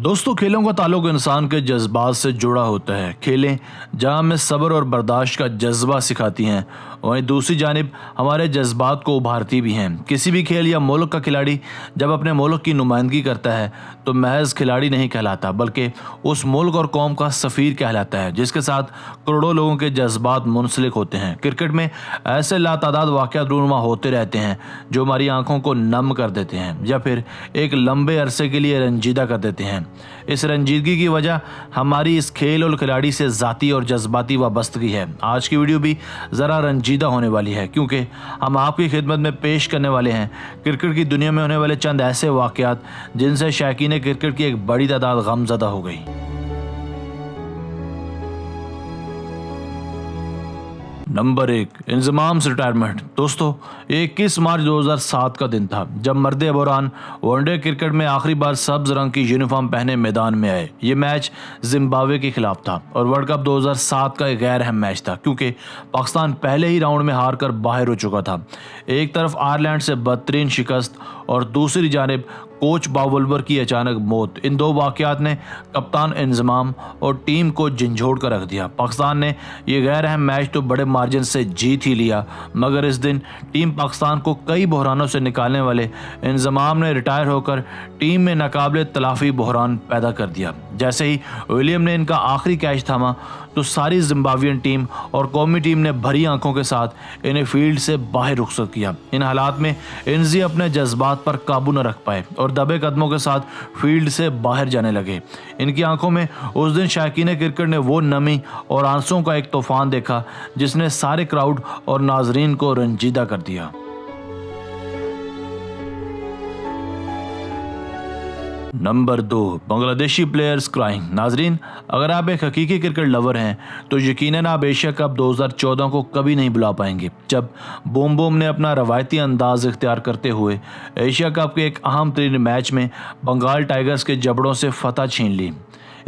दोस्तों, खेलों का ताल्लुक इंसान के जज्बात से जुड़ा होता है। खेलें जहां हमें सब्र और बर्दाश्त का जज्बा सिखाती हैं, वहीं दूसरी जानिब हमारे जज्बात को उभारती भी हैं। किसी भी खेल या मुल्क का खिलाड़ी जब अपने मुल्क की नुमाइंदगी करता है तो महज खिलाड़ी नहीं कहलाता, बल्कि उस मुल्क और कौम का सफ़ीर कहलाता है, जिसके साथ करोड़ों लोगों के जज्बात मुंसलिक होते हैं। क्रिकेट में ऐसे लातादाद वाक़यात रूनुमा होते रहते हैं जो हमारी आंखों को नम कर देते हैं या फिर एक लंबे अरसे के लिए रंजीदा कर देते हैं। इस रंजीदगी की वजह हमारी इस खेल और खिलाड़ी से ज़ाती और जज्बाती वाबस्तगी है। आज की वीडियो भी ज़रा रंजीदा होने वाली है, क्योंकि हम आपकी खिदमत में पेश करने वाले हैं क्रिकेट की दुनिया में होने वाले चंद ऐसे वाक़यात जिनसे शौकीन क्रिकेट की एक बड़ी तादाद गमज़दा हो गई। नंबर 1, इंजमाम से रिटायरमेंट। दोस्तों, 21 मार्च 2007 का दिन था जब मर्द अबोरान वनडे क्रिकेट में आखिरी बार सब्ज रंग की यूनिफॉर्म पहने मैदान में आए। ये मैच जिम्बाब्वे के खिलाफ था और वर्ल्ड कप 2007 का एक गैर अहम मैच था, क्योंकि पाकिस्तान पहले ही राउंड में हार कर बाहर हो चुका था। एक तरफ आयरलैंड से बदतरीन शिकस्त और दूसरी जानिब कोच बावुल्वर की अचानक मौत। इन दो वाक़यात ने कप्तान इंजमाम और टीम को झंझोड़ कर रख दिया। पाकिस्तान ने यह गैर अहम मैच तो बड़े मार्जिन से जीत ही लिया, मगर इस दिन टीम पाकिस्तान को कई बहरानों से निकालने वाले इंजमाम ने रिटायर होकर टीम में नाकाबिले तलाफी बहरान पैदा कर दिया। जैसे ही विलियम ने इनका आखिरी कैच थामा तो सारी जिम्बाब्वियन टीम और कौमी टीम ने भरी आंखों के साथ इन्हें फील्ड से बाहर रुखसत किया। इन हालात में इंजी अपने जज्बात पर काबू न रख पाए और दबे कदमों के साथ फील्ड से बाहर जाने लगे। इनकी आंखों में उस दिन शौकीन क्रिकेट ने वो नमी और आंसुओं का एक तूफान देखा जिसने सारे क्राउड और नाजरीन को रंजीदा कर दिया। Number 2, Bangladeshi players crying. नाजरीन, अगर आप एक हकीकी क्रिकेट लवर हैं तो यकीनन आप एशिया कप 2014 को कभी नहीं भुला पाएंगे, जब बूम बूम ने अपना रवायती अंदाज इख्तियार करते हुए एशिया कप के एक अहम तरीन मैच में बंगाल टाइगर्स के जबड़ों से फतह छीन ली।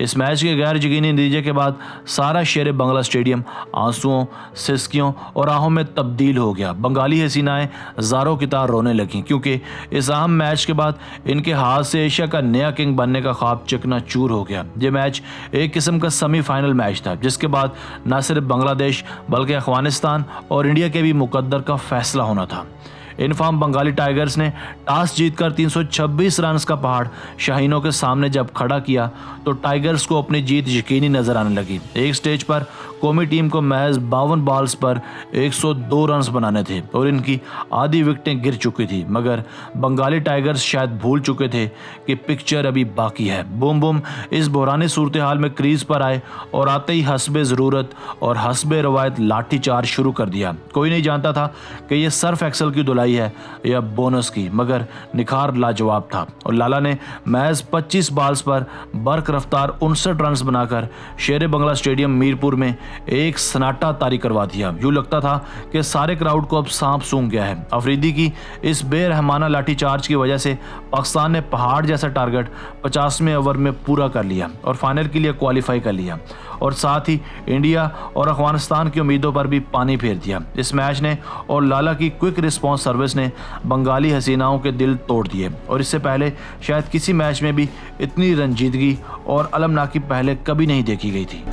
इस मैच के गैर यकीनी नतीजे के बाद सारा शेर बंगला स्टेडियम आंसुओं, सिसकियों और आहों में तब्दील हो गया। बंगाली हसीनाएं ज़ारों की तार रोने लगीं, क्योंकि इस अहम मैच के बाद इनके हाथ से एशिया का नया किंग बनने का ख्वाब चकनाचूर हो गया। ये मैच एक किस्म का सेमीफाइनल मैच था, जिसके बाद न सिर्फ बांग्लादेश बल्कि अफगानिस्तान और इंडिया के भी मुकद्दर का फैसला होना था। इनफॉर्म बंगाली टाइगर्स ने टॉस जीतकर 326 रन का पहाड़ शाहीनों के सामने जब खड़ा किया तो टाइगर्स को अपनी जीत यकीनी नजर आने लगी। एक स्टेज पर कौमी टीम को महज 52 बॉल्स पर 102 रन बनाने थे और इनकी आधी विकेटें गिर चुकी थी, मगर बंगाली टाइगर्स शायद भूल चुके थे कि पिक्चर अभी बाकी है। बूम बूम इस बुरानी सूरत हाल में क्रीज पर आए और आते ही हस्बे ज़रूरत और हस्बे रवायत लाठी चार्ज शुरू कर दिया। कोई नहीं जानता था कि यह सर्फ एक्सल की धुलाई है या बोनस की, मगर निखार लाजवाब था और लाला ने महज 25 बॉल्स पर बर्क रफ्तार 59 रन बनाकर शेर बंगला स्टेडियम मीरपुर में एक सन्नाटा तारी करवा दिया। यूं लगता था कि सारे क्राउड को अब सांप सूंघ गया है। अफरीदी की इस बेरहमाना लाठीचार्ज की वजह से पाकिस्तान ने पहाड़ जैसा टारगेट 50वें ओवर में पूरा कर लिया और फाइनल के लिए क्वालिफाई कर लिया, और साथ ही इंडिया और अफगानिस्तान की उम्मीदों पर भी पानी फेर दिया। इस मैच ने और लाला की क्विक रिस्पांस सर्विस ने बंगाली हसीनाओं के दिल तोड़ दिए, और इससे पहले शायद किसी मैच में भी इतनी रंजीदगी और अलमनाकी पहले कभी नहीं देखी गई थी।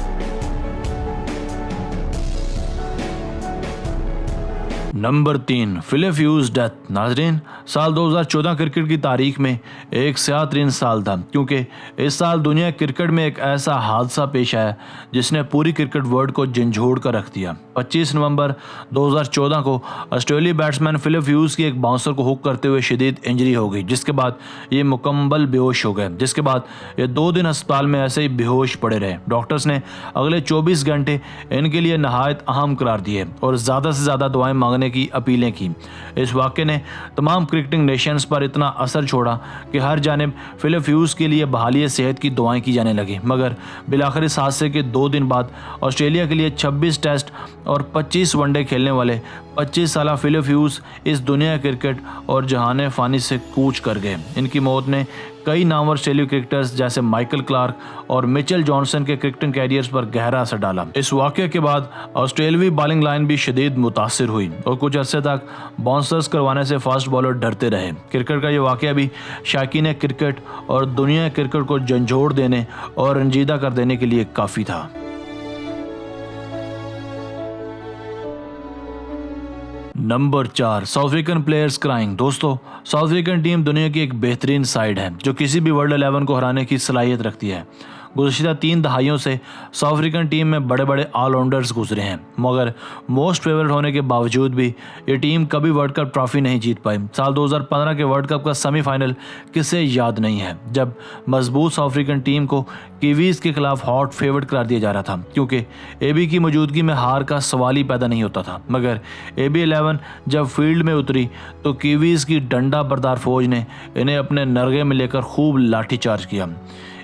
Number 3, Phillip Hughes death. नाजरीन, साल 2014 क्रिकेट की तारीख में एक स्याह-तरीन साल था, क्योंकि इस साल दुनिया क्रिकेट में एक ऐसा हादसा पेश आया जिसने पूरी क्रिकेट वर्ल्ड को झंझोड़ कर रख दिया। 25 नवंबर 2014 को ऑस्ट्रेलियाई बैट्समैन फिलिप ह्यूज की एक बाउंसर को हुक करते हुए शदीद इंजरी हो गई, जिसके बाद ये मुकम्मल बेहोश हो गए। जिसके बाद ये 2 दिन अस्पताल में ऐसे ही बेहोश पड़े रहे। डॉक्टर्स ने अगले 24 घंटे इनके लिए नहायत अहम करार दिए और ज़्यादा से ज़्यादा दुआएं मांगने की अपीलें की। इस वाक़े ने तमाम क्रिकेटिंग नेशंस पर इतना असर छोड़ा कि हर जानिब फिलिप ह्यूज के लिए बहाली सेहत की दुआएं की जाने लगी, मगर बिलाखिर इस हादसे के 2 दिन बाद ऑस्ट्रेलिया के लिए 26 टेस्ट और 25 वनडे खेलने वाले 25 साला फिलिप ह्यूज इस दुनिया क्रिकेट और जहान फ़ानी से कूच कर गए। इनकी मौत ने कई नामवर ऑस्ट्रेलियाई क्रिकेटर्स जैसे माइकल क्लार्क और मिचेल जॉनसन के क्रिकेटिंग कैरियर्स पर गहरा असर डाला। इस वाकये के बाद ऑस्ट्रेलियाई बॉलिंग लाइन भी शदीद मुतासिर हुई और कुछ अरसे तक बाउंसर्स करवाने से फास्ट बॉलर डरते रहे। क्रिकेट का ये वाकया भी शायकीन क्रिकेट और दुनिया क्रिकेट को झंझोड़ देने और रंजीदा कर देने के लिए काफ़ी था। Number 4, south African players crying. दोस्तों, साउथ अफ्रीकन टीम दुनिया की एक बेहतरीन साइड है जो किसी भी वर्ल्ड 11 को हराने की सलाहियत रखती है। गुज़श्ता 3 दहाइयों से साउथ अफ्रीकन टीम में बड़े बड़े ऑलराउंडर्स गुजरे हैं, मगर मोस्ट फेवरेट होने के बावजूद भी ये टीम कभी वर्ल्ड कप ट्रॉफी नहीं जीत पाई। साल 2015 के वर्ल्ड कप का सेमीफाइनल किसे याद नहीं है, जब मजबूत साउथ अफ्रीकन टीम को कीवीज़ के खिलाफ हॉट फेवरेट करार दिया जा रहा था, क्योंकि एबी की मौजूदगी में हार का सवाल ही पैदा नहीं होता था। मगर एबी 11 जब फील्ड में उतरी तो कीवीज़ की डंडा बरदार फौज ने इन्हें अपने नरगे में लेकर खूब लाठीचार्ज किया।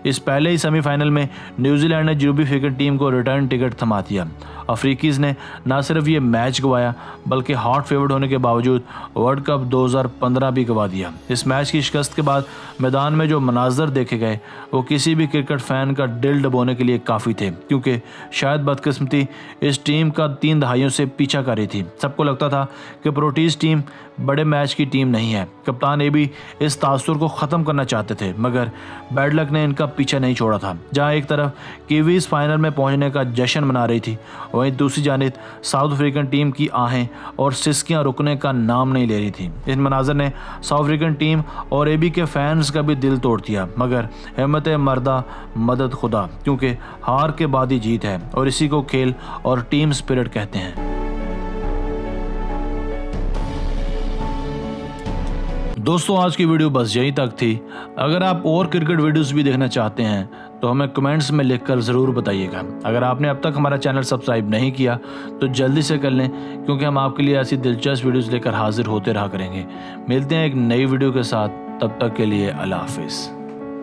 इस पहले ही सेमीफाइनल में न्यूजीलैंड ने जनूबी अफ्रीकन टीम को रिटर्न टिकट थमा दिया। अफ्रीकीज़ ने न सिर्फ ये मैच गंवाया बल्कि हॉट फेवरेट होने के बावजूद वर्ल्ड कप 2015 भी गंवा दिया। इस मैच की शिकस्त के बाद मैदान में जो मनाजर देखे गए वो किसी भी क्रिकेट फ़ैन का दिल डबोने के लिए काफ़ी थे, क्योंकि शायद बदकिस्मती इस टीम का 3 दहाइयों से पीछा कर रही थी। सबको लगता था कि प्रोटीज़ टीम बड़े मैच की टीम नहीं है। कप्तान एबी इस तासुर को ख़त्म करना चाहते थे, मगर बैड लक ने इनका पीछा नहीं छोड़ा था। जहां एक तरफ कीवीज़ फाइनल में पहुंचने का जश्न मना रही थी, वहीं दूसरी जानिब साउथ अफ्रीकन टीम की आहें और सिसकियां रुकने का नाम नहीं ले रही थी। इस मनाजर ने साउथ अफ्रीकन टीम और एबी के फैंस का भी दिल तोड़ दिया, मगर हिम्मत मर्दा मदद खुदा, क्योंकि हार के बाद ही जीत है और इसी को खेल और टीम स्पिरिट कहते हैं। दोस्तों, आज की वीडियो बस यहीं तक थी। अगर आप और क्रिकेट वीडियोस भी देखना चाहते हैं तो हमें कमेंट्स में लिखकर ज़रूर बताइएगा। अगर आपने अब तक हमारा चैनल सब्सक्राइब नहीं किया तो जल्दी से कर लें, क्योंकि हम आपके लिए ऐसी दिलचस्प वीडियोस लेकर हाजिर होते रहा करेंगे। मिलते हैं एक नई वीडियो के साथ, तब तक के लिए अल्लाह हाफिज़।